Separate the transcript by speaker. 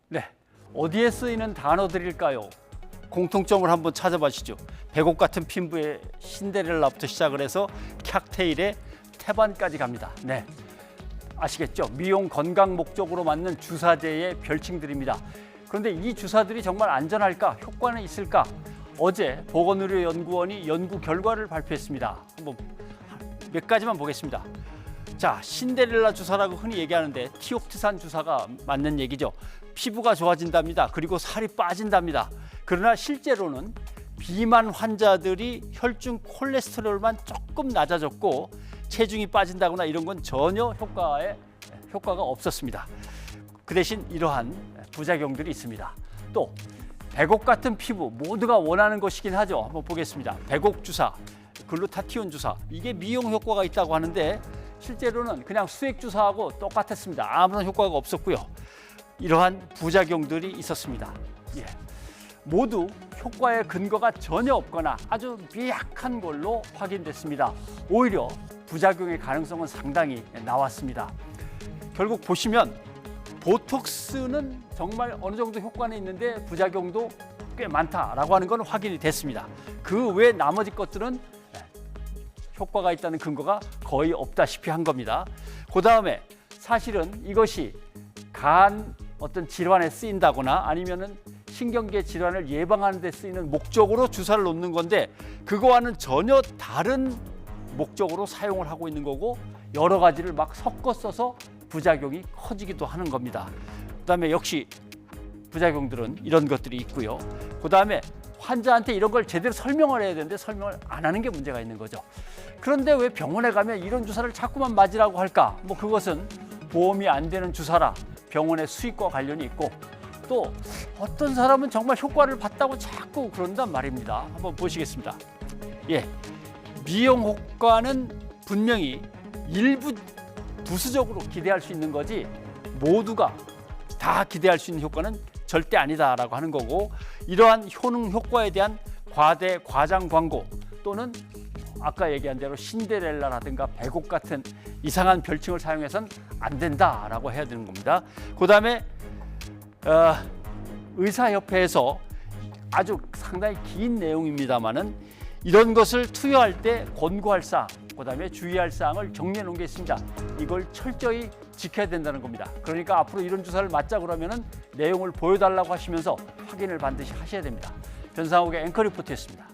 Speaker 1: 네, 어디에 쓰이는 단어들일까요? 공통점을 한번 찾아보시죠. 백옥 같은 피부의 신데렐라부터 시작을 해서 칵테일의 태반까지 갑니다. 네, 아시겠죠? 미용 건강 목적으로 맞는 주사제의 별칭들입니다. 그런데 이 주사들이 정말 안전할까? 효과는 있을까? 어제 보건의료연구원이 연구 결과를 발표했습니다. 한번 몇 가지만 보겠습니다. 자, 신데렐라 주사라고 흔히 얘기하는데 티옥트산 주사가 맞는 얘기죠. 피부가 좋아진답니다. 그리고 살이 빠진답니다. 그러나 실제로는 비만 환자들이 혈중 콜레스테롤만 조금 낮아졌고 체중이 빠진다거나 이런 건 전혀 효과가 없었습니다. 그 대신 이러한 부작용들이 있습니다. 또 백옥 같은 피부 모두가 원하는 것이긴 하죠. 한번 보겠습니다. 백옥 주사, 글루타티온 주사, 이게 미용 효과가 있다고 하는데 실제로는 그냥 수액 주사하고 똑같았습니다. 아무런 효과가 없었고요. 이러한 부작용들이 있었습니다. 예. 모두 효과의 근거가 전혀 없거나 아주 미약한 걸로 확인됐습니다. 오히려 부작용의 가능성은 상당히 나왔습니다. 결국 보시면 보톡스는 정말 어느 정도 효과는 있는데 부작용도 꽤 많다라고 하는 건 확인이 됐습니다. 그 외 나머지 것들은 효과가 있다는 근거가 거의 없다시피 한 겁니다. 그 다음에 사실은 이것이 간 어떤 질환에 쓰인다거나 아니면은 신경계 질환을 예방하는 데 쓰이는 목적으로 주사를 놓는 건데 그거와는 전혀 다른 목적으로 사용을 하고 있는 거고 여러 가지를 막 섞어 써서 부작용이 커지기도 하는 겁니다. 그다음에 역시 부작용들은 이런 것들이 있고요. 그다음에 환자한테 이런 걸 제대로 설명을 해야 되는데 설명을 안 하는 게 문제가 있는 거죠. 그런데 왜 병원에 가면 이런 주사를 자꾸만 맞으라고 할까? 뭐 그것은 보험이 안 되는 주사라 병원의 수익과 관련이 있고 또 어떤 사람은 정말 효과를 봤다고 자꾸 그런단 말입니다. 한번 보시겠습니다. 예, 미용 효과는 분명히 일부 부수적으로 기대할 수 있는 거지 모두가 다 기대할 수 있는 효과는 절대 아니다라고 하는 거고 이러한 효능 효과에 대한 과대 과장 광고 또는 아까 얘기한 대로 신데렐라라든가 백옥 같은 이상한 별칭을 사용해서는 안 된다라고 해야 되는 겁니다. 그다음에 의사협회에서 아주 상당히 긴 내용입니다만은 이런 것을 투여할 때 권고할 사항, 그다음에 주의할 사항을 정리해 놓은 게 있습니다. 이걸 철저히 지켜야 된다는 겁니다. 그러니까 앞으로 이런 주사를 맞자 그러면은 내용을 보여달라고 하시면서 확인을 반드시 하셔야 됩니다. 변상욱의 앵커 리포트였습니다.